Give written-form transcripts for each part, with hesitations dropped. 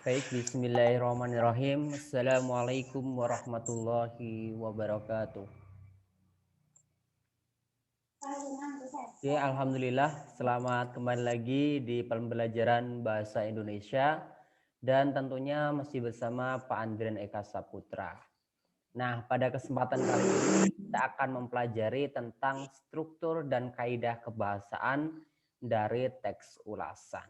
Baik, bismillahirrahmanirrahim. Assalamualaikum warahmatullahi wabarakatuh. Oke, alhamdulillah selamat kembali lagi di pembelajaran bahasa Indonesia dan tentunya masih bersama Pak Andrian Eka Saputra. Nah, pada kesempatan kali ini kita akan mempelajari tentang struktur dan kaidah kebahasaan dari teks ulasan.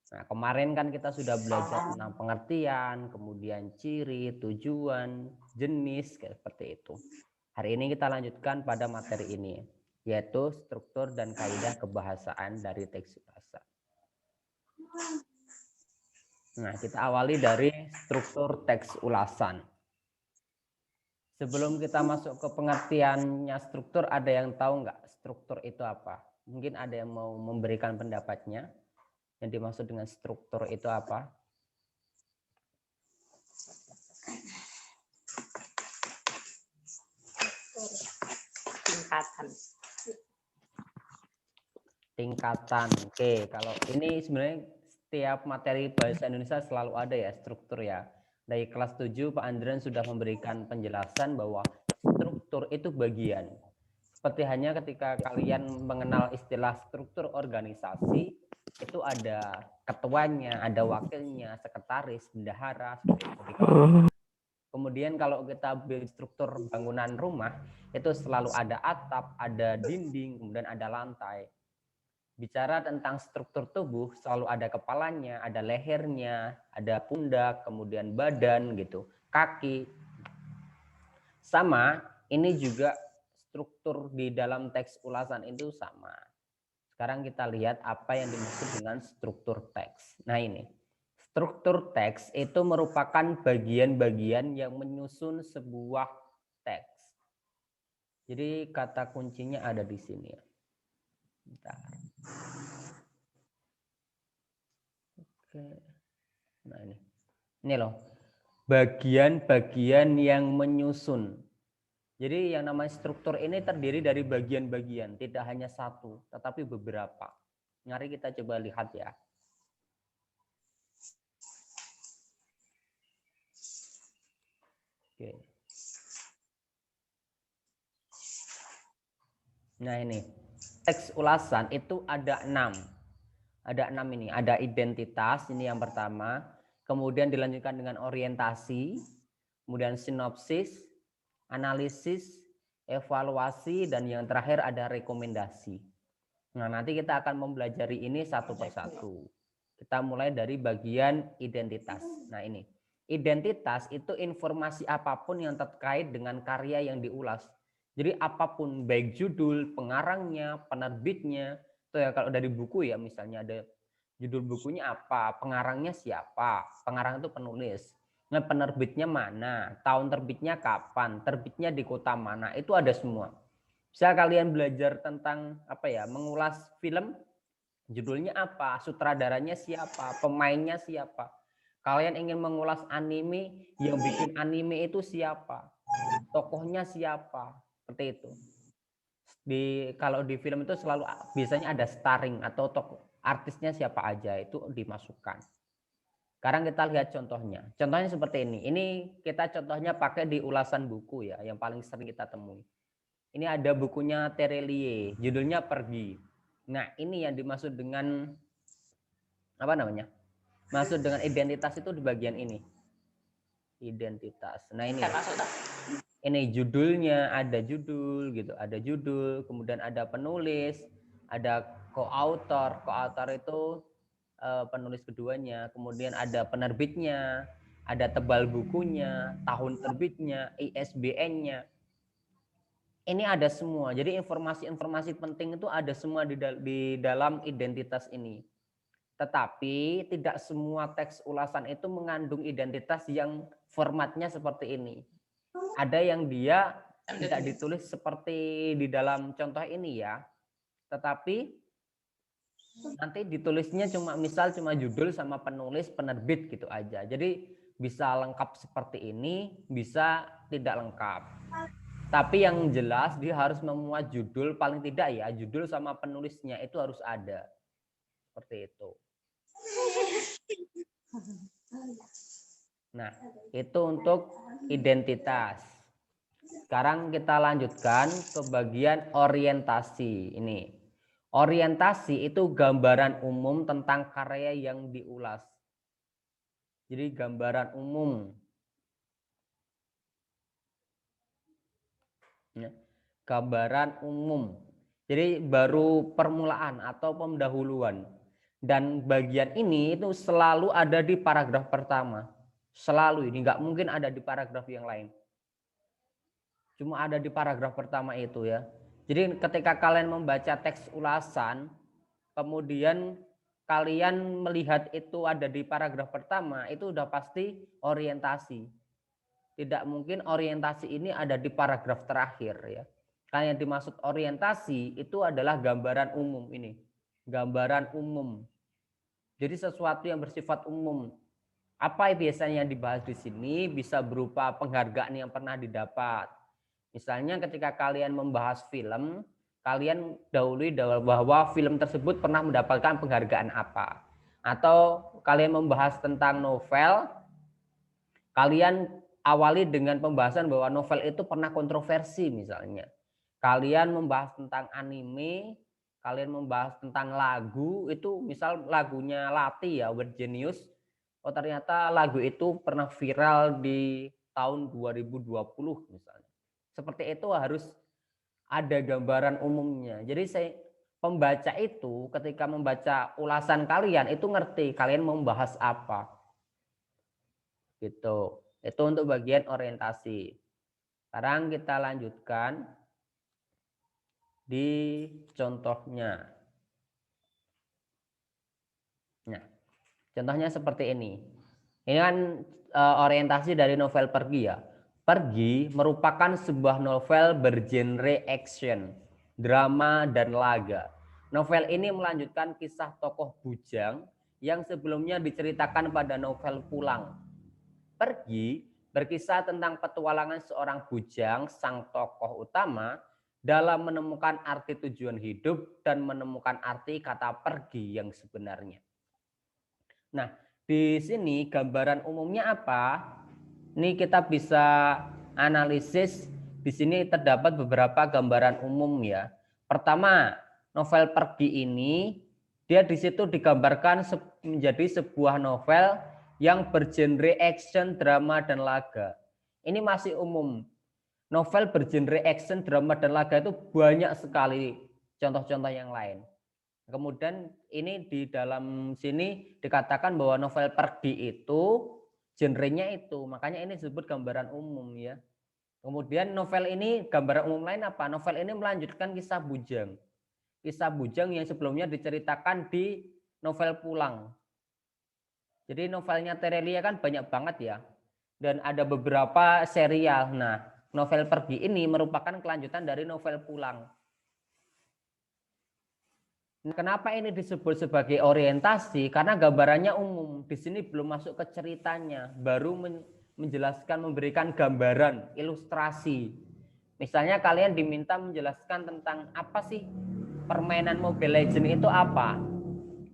Nah, kemarin kan kita sudah belajar tentang pengertian, kemudian ciri, tujuan, jenis, kayak seperti itu. Hari ini kita lanjutkan pada materi ini, yaitu struktur dan kaidah kebahasaan dari teks ulasan. Nah, kita awali dari struktur teks ulasan. Sebelum kita masuk ke pengertiannya struktur, ada yang tahu nggak struktur itu apa? Mungkin ada yang mau memberikan pendapatnya. Yang dimaksud dengan struktur itu apa? Tingkatan. Oke, kalau ini sebenarnya setiap materi bahasa Indonesia selalu ada ya struktur ya. Dari kelas 7 Pak Andrian sudah memberikan penjelasan bahwa struktur itu bagian. Seperti hanya ketika kalian mengenal istilah struktur organisasi, itu ada ketuanya, ada wakilnya, sekretaris, bendahara, seperti itu di kelas. Kemudian kalau kita build struktur bangunan rumah, itu selalu ada atap, ada dinding, kemudian ada lantai. Bicara tentang struktur tubuh, selalu ada kepalanya, ada lehernya, ada pundak, kemudian badan gitu, kaki. Sama, ini juga struktur di dalam teks ulasan itu sama. Sekarang kita lihat apa yang dimaksud dengan struktur teks. Nah ini, struktur teks itu merupakan bagian-bagian yang menyusun sebuah teks. Jadi kata kuncinya ada di sini ya. Bentar. Oke. Nah ini loh, bagian-bagian yang menyusun. Jadi yang namanya struktur ini terdiri dari bagian-bagian, tidak hanya satu, tetapi beberapa. Mari kita coba lihat ya. Oke. Nah ini, teks ulasan itu ada 6. Ada 6 ini, ada identitas, ini yang pertama. Kemudian dilanjutkan dengan orientasi, kemudian sinopsis, analisis, evaluasi, dan yang terakhir ada rekomendasi. Nah, nanti kita akan mempelajari ini satu persatu. Kita mulai dari bagian identitas. Nah, ini. Identitas itu informasi apapun yang terkait dengan karya yang diulas. Jadi apapun, baik judul, pengarangnya, penerbitnya, itu ya kalau dari buku ya misalnya ada judul bukunya apa, pengarangnya siapa, pengarang itu penulis. Nah, penerbitnya mana, tahun terbitnya kapan, terbitnya di kota mana, itu ada semua. Bisa kalian belajar tentang apa ya, mengulas film, judulnya apa, sutradaranya siapa, pemainnya siapa. Kalian ingin mengulas anime, yang bikin anime itu siapa, tokohnya siapa, seperti itu. Kalau di film itu selalu biasanya ada starring atau tokoh artisnya siapa aja itu dimasukkan. Sekarang kita lihat contohnya. Contohnya seperti ini. Ini kita contohnya pakai di ulasan buku ya, yang paling sering kita temui. Ini ada bukunya Terelie, judulnya Pergi. Nah, ini yang dimaksud dengan apa namanya? Maksud dengan identitas itu di bagian ini. Identitas. Nah, ini. Ini judulnya, ada judul gitu, ada judul, kemudian ada penulis, ada co-author. Co-author itu penulis keduanya, kemudian ada penerbitnya, ada tebal bukunya, tahun terbitnya, ISBN-nya. Ini ada semua. Jadi informasi-informasi penting itu ada semua di dalam identitas ini. Tetapi tidak semua teks ulasan itu mengandung identitas yang formatnya seperti ini. Ada yang dia tidak ditulis seperti di dalam contoh ini ya. Tetapi nanti ditulisnya cuma judul sama penulis, penerbit gitu aja. Jadi bisa lengkap seperti ini, bisa tidak lengkap. Tapi yang jelas dia harus memuat judul, paling tidak ya judul sama penulisnya itu harus ada. Seperti itu. Nah, itu untuk identitas. Sekarang kita lanjutkan ke bagian orientasi. Ini. Orientasi itu gambaran umum tentang karya yang diulas. Jadi gambaran umum. Ya. Gambaran umum. Jadi baru permulaan atau pendahuluan. Dan bagian ini itu selalu ada di paragraf pertama. Selalu ini, nggak mungkin ada di paragraf yang lain. Cuma ada di paragraf pertama itu ya. Jadi ketika kalian membaca teks ulasan, kemudian kalian melihat itu ada di paragraf pertama, itu udah pasti orientasi. Tidak mungkin orientasi ini ada di paragraf terakhir ya. Karena yang dimaksud orientasi itu adalah gambaran umum ini. Gambaran umum. Jadi sesuatu yang bersifat umum. Apa biasanya yang dibahas di sini bisa berupa penghargaan yang pernah didapat. Misalnya ketika kalian membahas film, kalian dahului bahwa film tersebut pernah mendapatkan penghargaan apa. Atau kalian membahas tentang novel, kalian awali dengan pembahasan bahwa novel itu pernah kontroversi misalnya. Kalian membahas tentang anime, kalian membahas tentang lagu, itu misal lagunya Lati ya, Weird Genius. Oh ternyata lagu itu pernah viral di tahun 2020 misalnya. Seperti itu harus ada gambaran umumnya. Jadi saya pembaca itu ketika membaca ulasan kalian itu ngerti kalian membahas apa. Gitu. Itu untuk bagian orientasi. Sekarang kita lanjutkan di contohnya. Nah, contohnya seperti ini. Ini kan orientasi dari novel Pergi ya. Pergi merupakan sebuah novel bergenre action, drama, dan laga. Novel ini melanjutkan kisah tokoh bujang yang sebelumnya diceritakan pada novel Pulang. Pergi berkisah tentang petualangan seorang bujang, sang tokoh utama, dalam menemukan arti tujuan hidup dan menemukan arti kata pergi yang sebenarnya. Nah, di sini gambaran umumnya apa? Ini kita bisa analisis. Di sini terdapat beberapa gambaran umum ya. Pertama, novel Pergi ini dia di situ digambarkan menjadi sebuah novel yang bergenre action, drama, dan laga. Ini masih umum. Novel bergenre action, drama, dan laga itu banyak sekali contoh-contoh yang lain. Kemudian ini di dalam sini dikatakan bahwa novel Pergi itu genrenya itu, makanya ini disebut gambaran umum ya. Kemudian novel ini gambaran umum lain apa? Novel ini melanjutkan kisah bujang. Kisah bujang yang sebelumnya diceritakan di novel Pulang. Jadi novelnya Terelia kan banyak banget ya. Dan ada beberapa serial. Nah, novel Pergi ini merupakan kelanjutan dari novel Pulang. Kenapa ini disebut sebagai orientasi? Karena gambarannya umum. Di sini belum masuk ke ceritanya, baru menjelaskan, memberikan gambaran, ilustrasi. Misalnya kalian diminta menjelaskan tentang apa sih permainan Mobile Legends itu apa.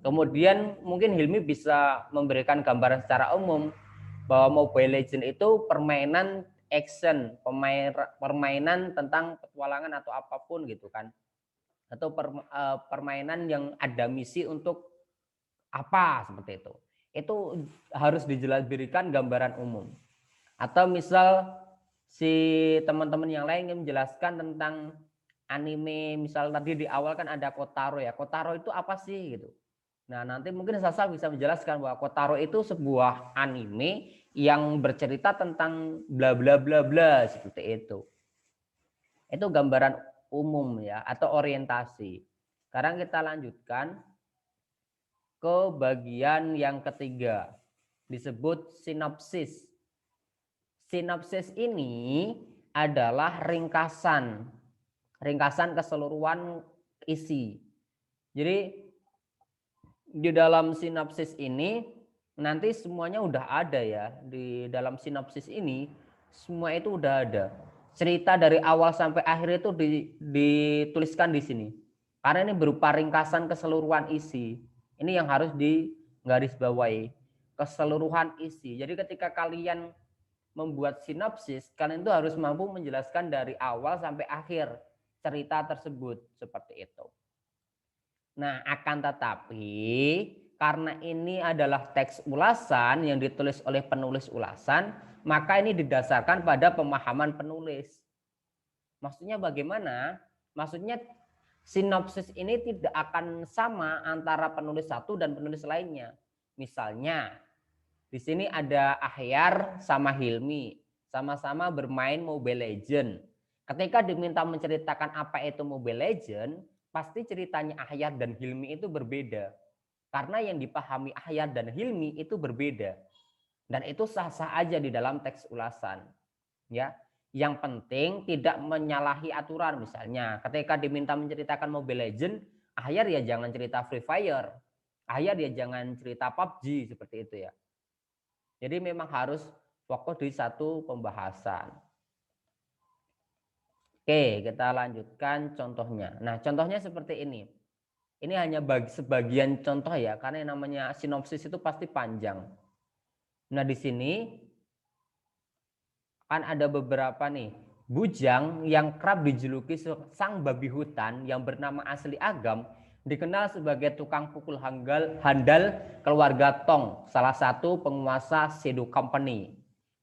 Kemudian mungkin Hilmi bisa memberikan gambaran secara umum bahwa Mobile Legends itu permainan action, permainan tentang petualangan atau apapun gitu kan. Atau permainan yang ada misi untuk apa seperti itu. Itu harus dijelaskan gambaran umum. Atau misal si teman-teman yang lain yang menjelaskan tentang anime, misal tadi di awal kan ada Kotaro ya. Kotaro itu apa sih gitu. Nah, nanti mungkin Sasa bisa menjelaskan bahwa Kotaro itu sebuah anime yang bercerita tentang bla bla bla bla seperti itu. Itu gambaran umum ya atau orientasi. Sekarang kita lanjutkan ke bagian yang ketiga, disebut sinopsis. Sinopsis ini adalah ringkasan keseluruhan isi. Jadi di dalam sinopsis ini nanti semuanya udah ada ya. Di dalam sinopsis ini semua itu udah ada. Cerita dari awal sampai akhir itu dituliskan di sini. Karena ini berupa ringkasan keseluruhan isi. Ini yang harus digarisbawahi. keseluruhan isi. Jadi ketika kalian membuat sinopsis, kalian itu harus mampu menjelaskan dari awal sampai akhir cerita tersebut, seperti itu. Nah, akan tetapi karena ini adalah teks ulasan yang ditulis oleh penulis ulasan, maka ini didasarkan pada pemahaman penulis. Maksudnya bagaimana? Maksudnya sinopsis ini tidak akan sama antara penulis satu dan penulis lainnya. Misalnya, di sini ada Ahyar sama Hilmi, sama-sama bermain Mobile Legend. Ketika diminta menceritakan apa itu Mobile Legend, pasti ceritanya Ahyar dan Hilmi itu berbeda. Karena yang dipahami Ahyar dan Hilmi itu berbeda. Dan itu sah-sah aja di dalam teks ulasan. Ya, yang penting tidak menyalahi aturan. Misalnya, ketika diminta menceritakan Mobile Legend, Ahyar ya jangan cerita Free Fire. Ahyar ya jangan cerita PUBG, seperti itu ya. Jadi memang harus fokus di satu pembahasan. Oke, kita lanjutkan contohnya. Nah, contohnya seperti ini. Ini hanya sebagian contoh ya, karena yang namanya sinopsis itu pasti panjang. Nah, di sini kan ada beberapa nih. Bujang yang kerap dijuluki sang babi hutan yang bernama asli Agam dikenal sebagai tukang pukul handal keluarga Tong, salah satu penguasa Sedo Company.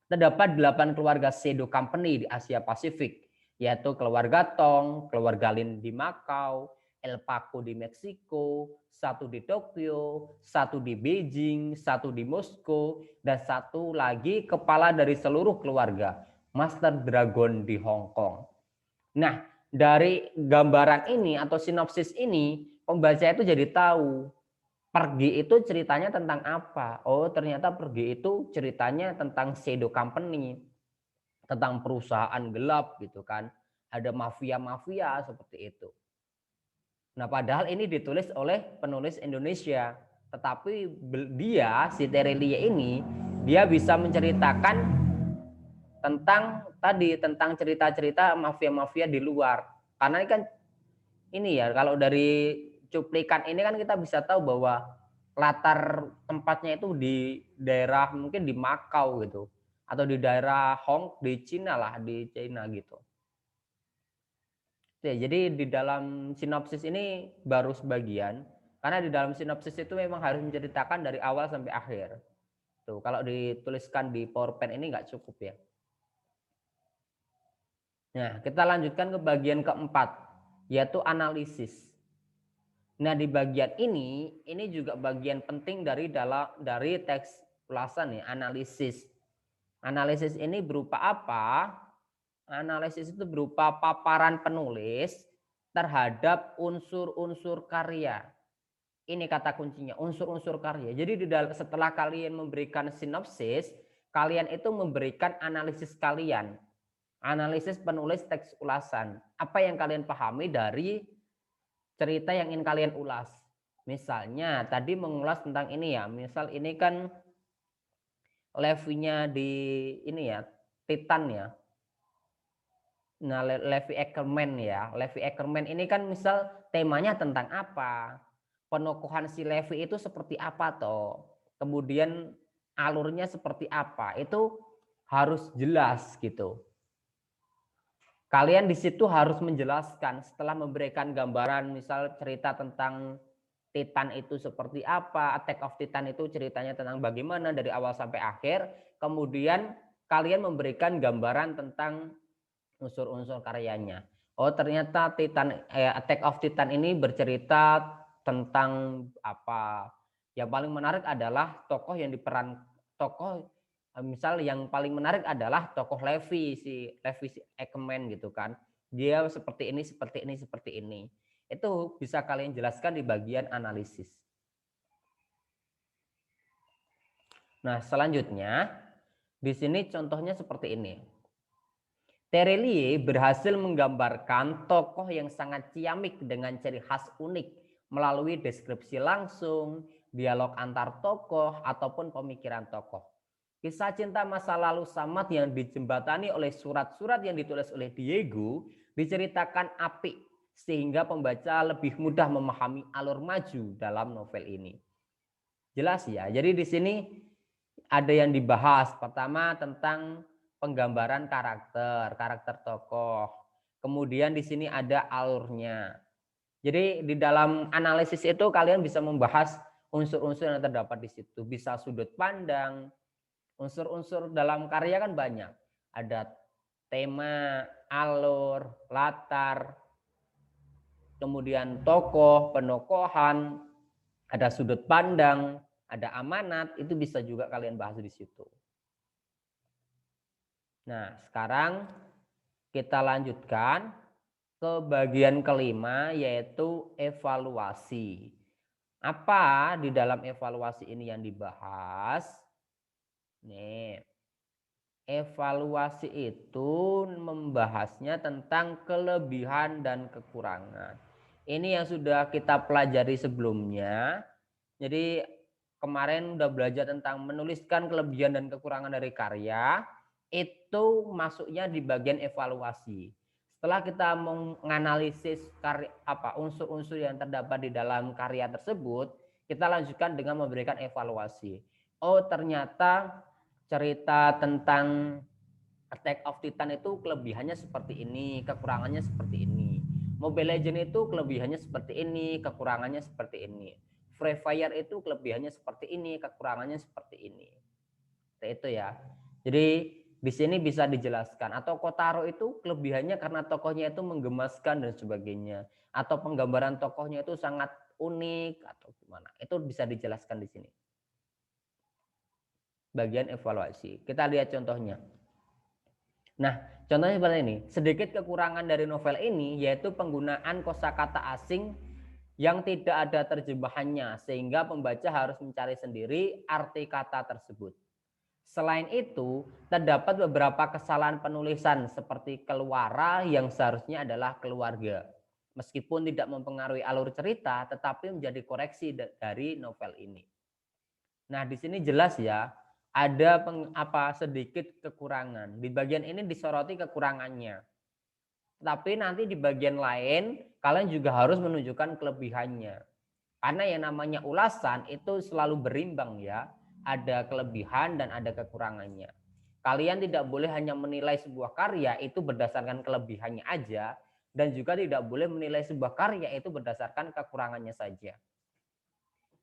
Terdapat 8 keluarga Sedo Company di Asia Pasifik, yaitu keluarga Tong, keluarga Lin di Macau, El Paco di Meksiko, satu di Tokyo, satu di Beijing, satu di Moskow, dan satu lagi kepala dari seluruh keluarga, Master Dragon di Hong Kong. Nah, dari gambaran ini atau sinopsis ini, pembaca itu jadi tahu Pergi itu ceritanya tentang apa? Oh, ternyata Pergi itu ceritanya tentang Shadow Company, tentang perusahaan gelap gitu kan. Ada mafia-mafia seperti itu. Nah, padahal ini ditulis oleh penulis Indonesia, tetapi dia si Terelie ini dia bisa menceritakan tentang cerita-cerita mafia-mafia di luar. Karena ini kan ini ya, kalau dari cuplikan ini kan kita bisa tahu bahwa latar tempatnya itu di daerah mungkin di Makau gitu, atau di daerah di Cina lah, di Cina gitu. Oke, jadi di dalam sinopsis ini baru sebagian, karena di dalam sinopsis itu memang harus menceritakan dari awal sampai akhir. Tuh, kalau dituliskan di PowerPoint ini nggak cukup ya. Nah, kita lanjutkan ke bagian keempat, yaitu analisis. Nah, di bagian ini juga bagian penting dari teks ulasan ya, analisis. Analisis ini berupa apa? Analisis itu berupa paparan penulis terhadap unsur-unsur karya. Ini kata kuncinya, unsur-unsur karya. Jadi setelah kalian memberikan sinopsis, kalian itu memberikan analisis kalian. Analisis penulis teks ulasan. Apa yang kalian pahami dari cerita yang ingin kalian ulas. Misalnya tadi mengulas tentang ini ya, misal ini kan Levi-nya di ini ya, Titan ya. Nah, Levi Ackerman ya. Levi Ackerman ini kan misal temanya tentang apa? Penokohan si Levi itu seperti apa toh? Kemudian alurnya seperti apa? Itu harus jelas gitu. Kalian di situ harus menjelaskan setelah memberikan gambaran misal cerita tentang Titan itu seperti apa, Attack of Titan itu ceritanya tentang bagaimana dari awal sampai akhir, kemudian kalian memberikan gambaran tentang unsur-unsur karyanya. Oh, ternyata Attack of Titan ini bercerita tentang apa? Yang paling menarik adalah tokoh misal yang paling menarik adalah tokoh Levi si Ekman gitu kan. Dia seperti ini, seperti ini, seperti ini. Itu bisa kalian jelaskan di bagian analisis. Nah, selanjutnya di sini contohnya seperti ini. Terelie berhasil menggambarkan tokoh yang sangat ciamik dengan ciri khas unik melalui deskripsi langsung, dialog antar tokoh, ataupun pemikiran tokoh. Kisah cinta masa lalu Samad yang dijembatani oleh surat-surat yang ditulis oleh Diego diceritakan apik sehingga pembaca lebih mudah memahami alur maju dalam novel ini. Jelas ya. Jadi di sini ada yang dibahas. Pertama tentang penggambaran karakter tokoh. Kemudian di sini ada alurnya. Jadi di dalam analisis itu kalian bisa membahas unsur-unsur yang terdapat di situ. Bisa sudut pandang, unsur-unsur dalam karya kan banyak. Ada tema, alur, latar, kemudian tokoh, penokohan, ada sudut pandang, ada amanat, itu bisa juga kalian bahas di situ. Nah, sekarang kita lanjutkan ke bagian kelima, yaitu evaluasi. Apa di dalam evaluasi ini yang dibahas? Nih, evaluasi itu membahasnya tentang kelebihan dan kekurangan. Ini yang sudah kita pelajari sebelumnya. Jadi kemarin udah belajar tentang menuliskan kelebihan dan kekurangan dari karya. Itu masuknya di bagian evaluasi. Setelah kita menganalisis unsur-unsur yang terdapat di dalam karya tersebut, kita lanjutkan dengan memberikan evaluasi. Oh, ternyata cerita tentang Attack of Titan itu kelebihannya seperti ini, kekurangannya seperti ini. Mobile Legends itu kelebihannya seperti ini, kekurangannya seperti ini. Free Fire itu kelebihannya seperti ini, kekurangannya seperti ini. Seperti itu ya. Jadi di sini bisa dijelaskan. Atau Kotaro itu kelebihannya karena tokohnya itu menggemaskan dan sebagainya. Atau penggambaran tokohnya itu sangat unik atau gimana. Itu bisa dijelaskan di sini. Bagian evaluasi. Kita lihat contohnya. Nah, contohnya seperti ini. Sedikit kekurangan dari novel ini yaitu penggunaan kosakata asing yang tidak ada terjemahannya sehingga pembaca harus mencari sendiri arti kata tersebut. Selain itu, terdapat beberapa kesalahan penulisan seperti keluara yang seharusnya adalah keluarga. Meskipun tidak mempengaruhi alur cerita, tetapi menjadi koreksi dari novel ini. Nah, di sini jelas ya, ada sedikit kekurangan. Di bagian ini disoroti kekurangannya. Tapi nanti di bagian lain kalian juga harus menunjukkan kelebihannya. Karena yang namanya ulasan itu selalu berimbang ya. Ada kelebihan dan ada kekurangannya. Kalian tidak boleh hanya menilai sebuah karya itu berdasarkan kelebihannya aja. Dan juga tidak boleh menilai sebuah karya itu berdasarkan kekurangannya saja.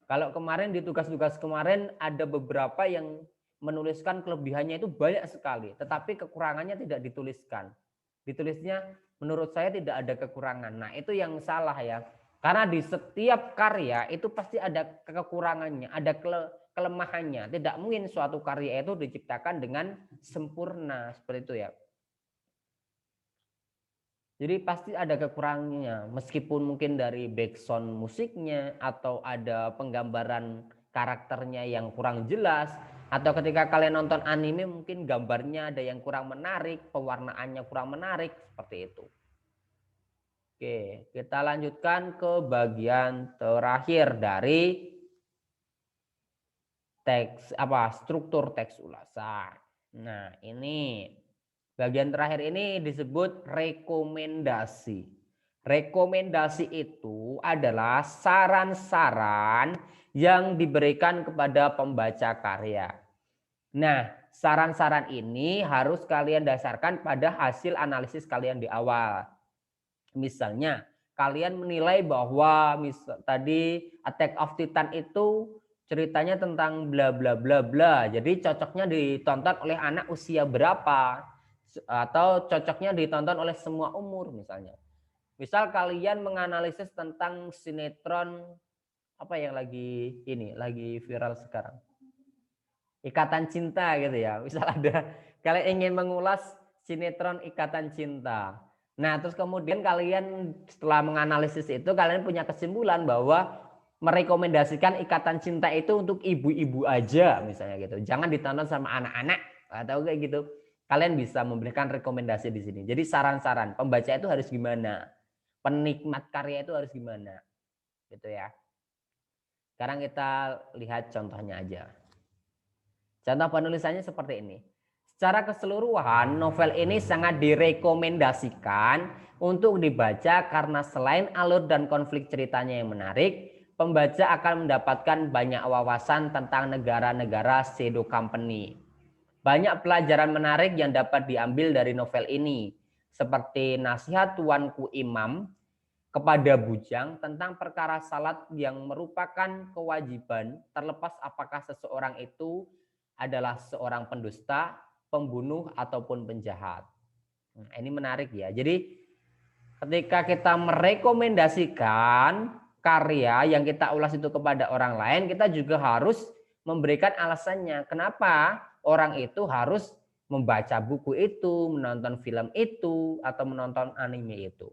Kalau kemarin di tugas-tugas kemarin ada beberapa yang menuliskan kelebihannya itu banyak sekali. Tetapi kekurangannya tidak dituliskan. Ditulisnya menurut saya tidak ada kekurangan. Nah itu yang salah ya. Karena di setiap karya itu pasti ada kekurangannya, ada kelemahannya. Tidak mungkin suatu karya itu diciptakan dengan sempurna seperti itu ya. Jadi pasti ada kekurangannya, meskipun mungkin dari background musiknya atau ada penggambaran karakternya yang kurang jelas, atau ketika kalian nonton anime mungkin gambarnya ada yang kurang menarik, pewarnaannya kurang menarik, seperti itu. Oke, kita lanjutkan ke bagian terakhir dari struktur teks ulasan. Nah, ini bagian terakhir ini disebut rekomendasi. Rekomendasi itu adalah saran-saran yang diberikan kepada pembaca karya. Nah, saran-saran ini harus kalian dasarkan pada hasil analisis kalian di awal. Misalnya, kalian menilai bahwa tadi Attack of Titan itu ceritanya tentang bla bla bla bla. Jadi cocoknya ditonton oleh anak usia berapa? Atau cocoknya ditonton oleh semua umur misalnya. Misal kalian menganalisis tentang sinetron apa yang lagi viral sekarang. Ikatan Cinta gitu ya. Misal ada kalian ingin mengulas sinetron Ikatan Cinta. Nah, terus kemudian kalian setelah menganalisis itu kalian punya kesimpulan bahwa merekomendasikan Ikatan Cinta itu untuk ibu-ibu aja misalnya gitu. Jangan ditonton sama anak-anak atau kayak gitu. Kalian bisa memberikan rekomendasi di sini. Jadi saran-saran pembaca itu harus gimana? Penikmat karya itu harus gimana? Gitu ya. Sekarang kita lihat contohnya aja. Contoh penulisannya seperti ini. Secara keseluruhan, novel ini sangat direkomendasikan untuk dibaca karena selain alur dan konflik ceritanya yang menarik, pembaca akan mendapatkan banyak wawasan tentang negara-negara shadow company. Banyak pelajaran menarik yang dapat diambil dari novel ini, seperti nasihat Tuanku Imam kepada bujang tentang perkara salat yang merupakan kewajiban terlepas apakah seseorang itu adalah seorang pendusta, pembunuh, ataupun penjahat. Nah, ini menarik ya. Jadi ketika kita merekomendasikan karya yang kita ulas itu kepada orang lain, kita juga harus memberikan alasannya. Kenapa orang itu harus membaca buku itu, menonton film itu, atau menonton anime itu.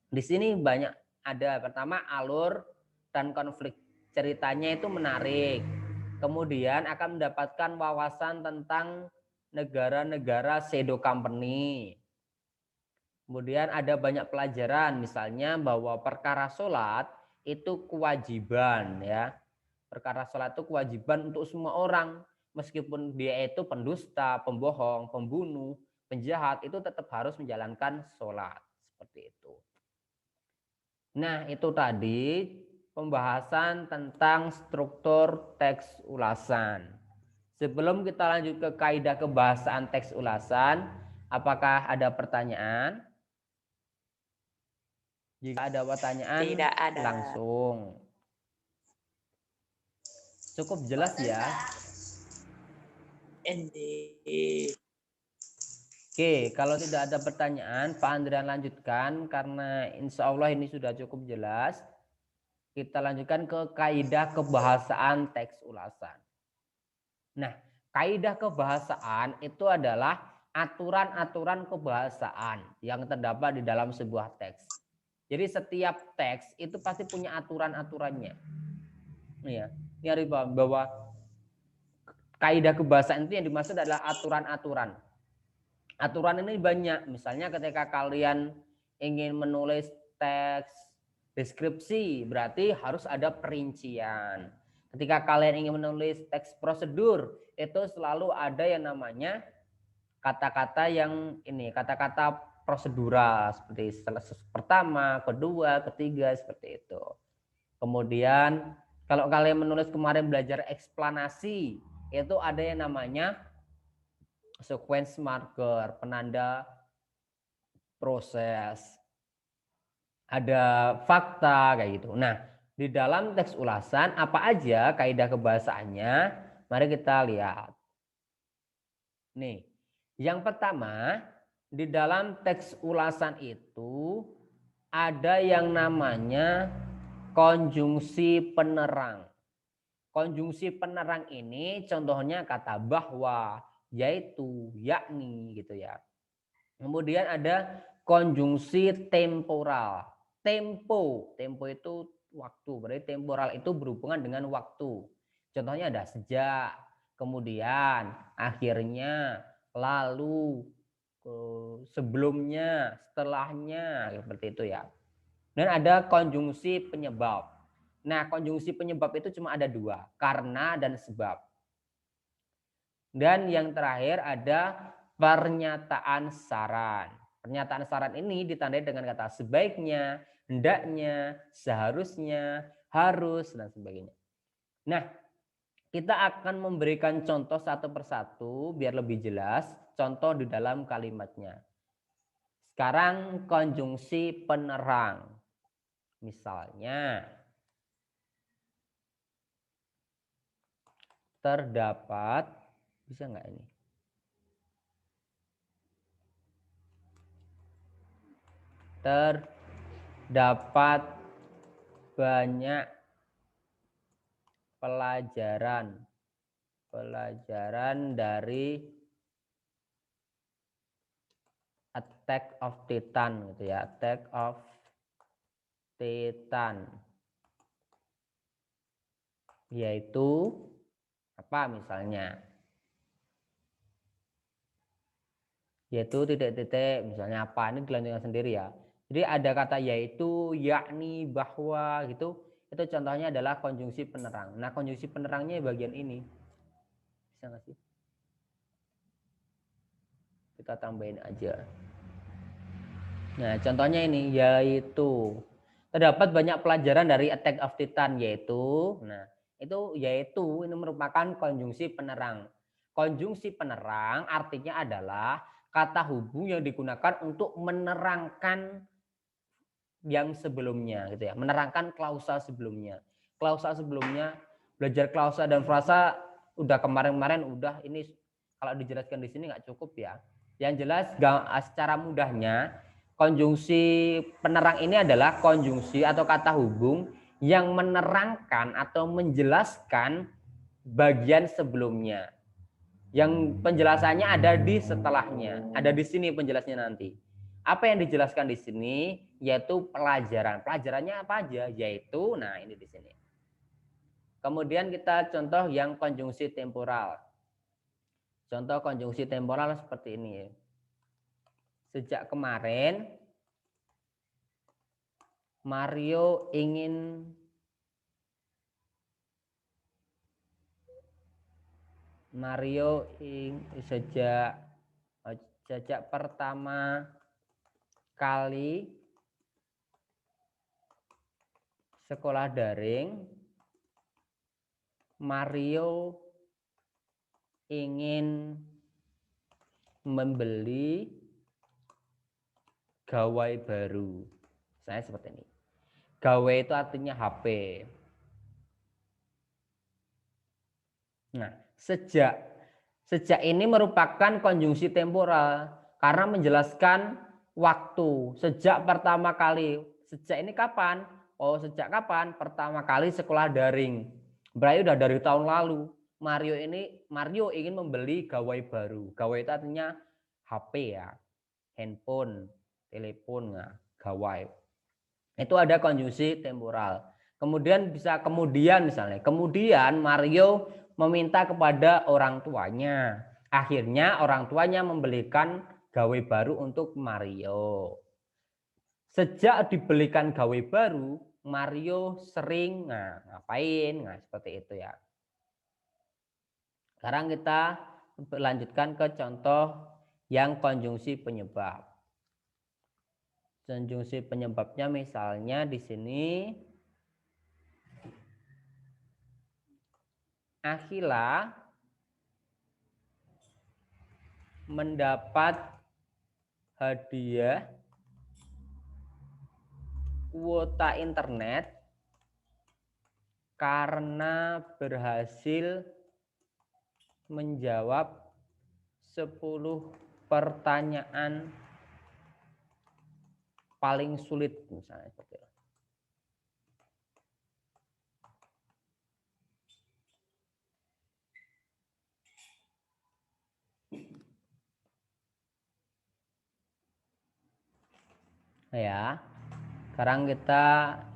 Di sini banyak ada, pertama alur dan konflik ceritanya itu menarik. Kemudian akan mendapatkan wawasan tentang negara-negara shadow company. Kemudian ada banyak pelajaran, misalnya bahwa perkara sholat itu kewajiban ya. Perkara sholat itu kewajiban untuk semua orang. Meskipun dia itu pendusta, pembohong, pembunuh, penjahat, itu tetap harus menjalankan sholat. Seperti itu. Nah, itu tadi pembahasan tentang struktur teks ulasan. Sebelum kita lanjut ke kaidah kebahasaan teks ulasan, apakah ada pertanyaan? Jika ada pertanyaan, Tidak ada. langsung. Cukup jelas ya. Indeed. Oke, kalau tidak ada pertanyaan, Pak Andrian lanjutkan karena insya Allah ini sudah cukup jelas. Kita lanjutkan ke kaidah kebahasaan teks ulasan. Nah, kaidah kebahasaan itu adalah aturan-aturan kebahasaan yang terdapat di dalam sebuah teks. Jadi setiap teks itu pasti punya aturan-aturannya. Ya, ini harus paham bahwa kaidah kebahasaan itu yang dimaksud adalah aturan-aturan. Aturan ini banyak. Misalnya ketika kalian ingin menulis teks deskripsi, berarti harus ada perincian. Ketika kalian ingin menulis teks prosedur, itu selalu ada yang namanya kata-kata yang ini, kata-kata prosedural seperti pertama, kedua, ketiga, seperti itu. Kemudian kalau kalian menulis kemarin belajar eksplanasi, itu ada yang namanya sequence marker, penanda proses. Ada fakta kayak gitu. Nah, di dalam teks ulasan apa aja kaidah kebahasaannya? Mari kita lihat. Nih, yang pertama di dalam teks ulasan itu ada yang namanya konjungsi penerang. Konjungsi penerang ini contohnya kata bahwa, yaitu, yakni gitu ya. Kemudian ada konjungsi temporal. Tempo itu waktu, berarti temporal itu berhubungan dengan waktu. Contohnya ada sejak, kemudian, akhirnya, lalu, sebelumnya, setelahnya, seperti itu ya. Dan ada konjungsi penyebab. Nah, konjungsi penyebab itu cuma ada dua, karena dan sebab. Dan yang terakhir ada pernyataan saran. Pernyataan saran ini ditandai dengan kata sebaiknya, hendaknya, seharusnya, harus, dan sebagainya. Nah, kita akan memberikan contoh satu persatu biar lebih jelas contoh di dalam kalimatnya. Sekarang konjungsi penerang. Misalnya, terdapat, bisa nggak ini? Terdapat banyak pelajaran dari Attack of Titan gitu ya, Attack of Titan, yaitu apa misalnya? Yaitu titik-titik, misalnya apa, ini dilanjutkan sendiri ya. Jadi ada kata yaitu, yakni, bahwa gitu. Itu contohnya adalah konjungsi penerang. Nah, konjungsi penerangnya bagian ini. Bisa nggak sih? Kita tambahin aja. Nah, contohnya ini, yaitu. Terdapat banyak pelajaran dari Attack of Titan yaitu, nah yaitu ini merupakan konjungsi penerang. Konjungsi penerang artinya adalah kata hubung yang digunakan untuk menerangkan yang sebelumnya gitu ya, menerangkan klausa sebelumnya. Klausa sebelumnya belajar klausa dan frasa udah kemarin-kemarin udah, ini kalau dijelaskan di sini nggak cukup ya. Yang jelas secara mudahnya konjungsi penerang ini adalah konjungsi atau kata hubung yang menerangkan atau menjelaskan bagian sebelumnya. Yang penjelasannya ada di setelahnya, ada di sini penjelasnya nanti. Apa yang dijelaskan di sini yaitu pelajaran. Pelajarannya apa aja? Yaitu, nah ini di sini. Kemudian kita contoh yang konjungsi temporal. Contoh konjungsi temporal seperti ini ya. Sejak kemarin Mario ingin sejak pertama kali sekolah daring, Mario ingin membeli gawai baru. Saya seperti ini. Gawai itu artinya HP. Nah, sejak ini merupakan konjungsi temporal karena menjelaskan waktu. Sejak pertama kali. Sejak ini kapan? Oh, sejak kapan? Pertama kali sekolah daring. Berarti udah dari tahun lalu. Mario ingin membeli gawai baru. Gawai itu artinya HP ya. Handphone, telepon, nah, gawai. Itu ada konjungsi temporal. Kemudian misalnya. Kemudian Mario meminta kepada orang tuanya. Akhirnya orang tuanya membelikan gawai baru untuk Mario. Sejak dibelikan gawai baru, Mario sering ngapain? Nah, seperti itu ya. Sekarang kita lanjutkan ke contoh yang konjungsi penyebab. Konjungsi penyebabnya misalnya di sini Akhila mendapat hadiah kuota internet karena berhasil menjawab 10 pertanyaan paling sulit misalnya seperti itu. Ya. Sekarang kita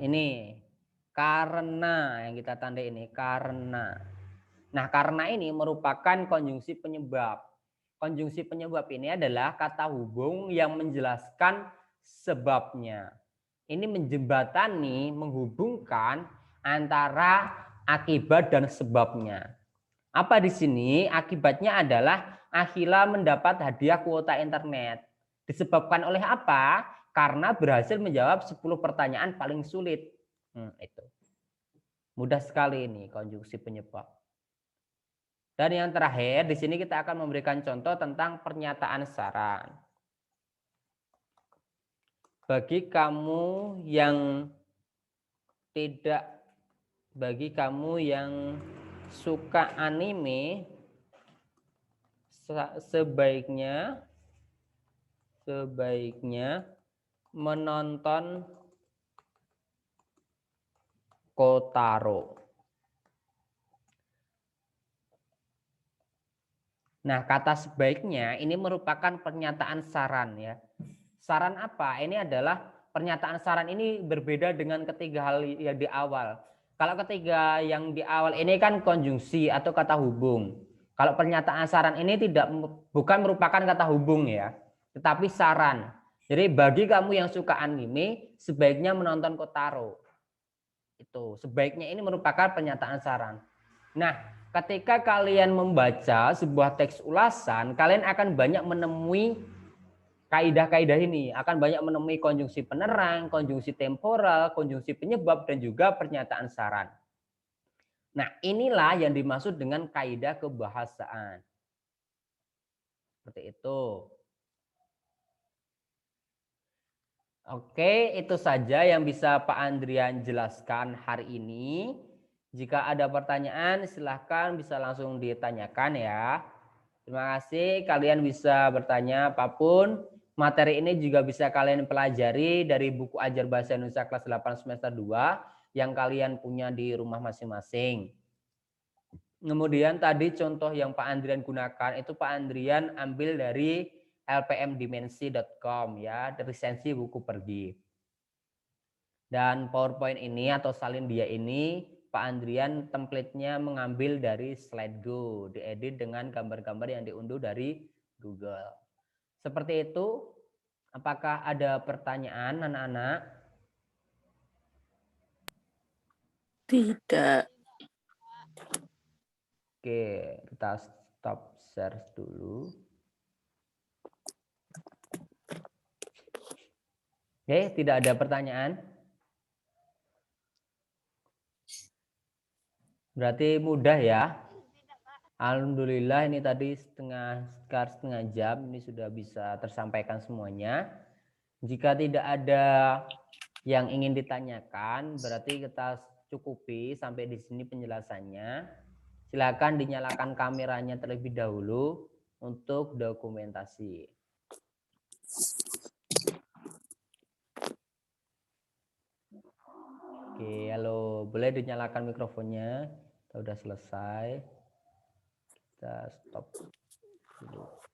ini karena yang kita tanda ini karena. Nah, karena ini merupakan konjungsi penyebab. Konjungsi penyebab ini adalah kata hubung yang menjelaskan sebabnya. Ini menjembatani, menghubungkan antara akibat dan sebabnya. Apa di sini? Akibatnya adalah Akhila mendapat hadiah kuota internet. Disebabkan oleh apa? Karena berhasil menjawab 10 pertanyaan paling sulit. Itu. Mudah sekali ini konjungsi penyebab. Dan yang terakhir, di sini kita akan memberikan contoh tentang pernyataan saran. Bagi kamu yang suka anime, sebaiknya menonton Kotaro. Nah, kata sebaiknya ini merupakan pernyataan saran ya. Saran apa? Ini adalah pernyataan saran ini berbeda dengan ketiga hal yang di awal. Kalau ketiga yang di awal ini kan konjungsi atau kata hubung. Kalau pernyataan saran ini bukan merupakan kata hubung ya, tetapi saran. Jadi bagi kamu yang suka anime, sebaiknya menonton Kotaro. Itu sebaiknya ini merupakan pernyataan saran. Nah, ketika kalian membaca sebuah teks ulasan, kalian akan banyak menemui kaidah-kaidah ini akan banyak menemui konjungsi penerang, konjungsi temporal, konjungsi penyebab, dan juga pernyataan saran. Nah, inilah yang dimaksud dengan kaidah kebahasaan. Seperti itu. Oke, itu saja yang bisa Pak Andrian jelaskan hari ini. Jika ada pertanyaan, silahkan bisa langsung ditanyakan ya. Terima kasih, kalian bisa bertanya apapun. Materi ini juga bisa kalian pelajari dari buku Ajar Bahasa Indonesia kelas 8 semester 2 yang kalian punya di rumah masing-masing. Kemudian tadi contoh yang Pak Andrian gunakan itu Pak Andrian ambil dari lpmdimensi.com ya, resensi buku pergi. Dan PowerPoint ini atau salin dia ini Pak Andrian template-nya mengambil dari SlideGo, diedit dengan gambar-gambar yang diunduh dari Google. Seperti itu. Apakah ada pertanyaan anak-anak? Tidak. Oke, kita stop share dulu. Oke, tidak ada pertanyaan. Berarti mudah ya. Alhamdulillah ini tadi setengah jam ini sudah bisa tersampaikan semuanya. Jika tidak ada yang ingin ditanyakan, berarti kita cukupi sampai di sini penjelasannya. Silakan dinyalakan kameranya terlebih dahulu untuk dokumentasi. Oke, halo, boleh dinyalakan mikrofonnya. Kita udah selesai. Kita stop dulu.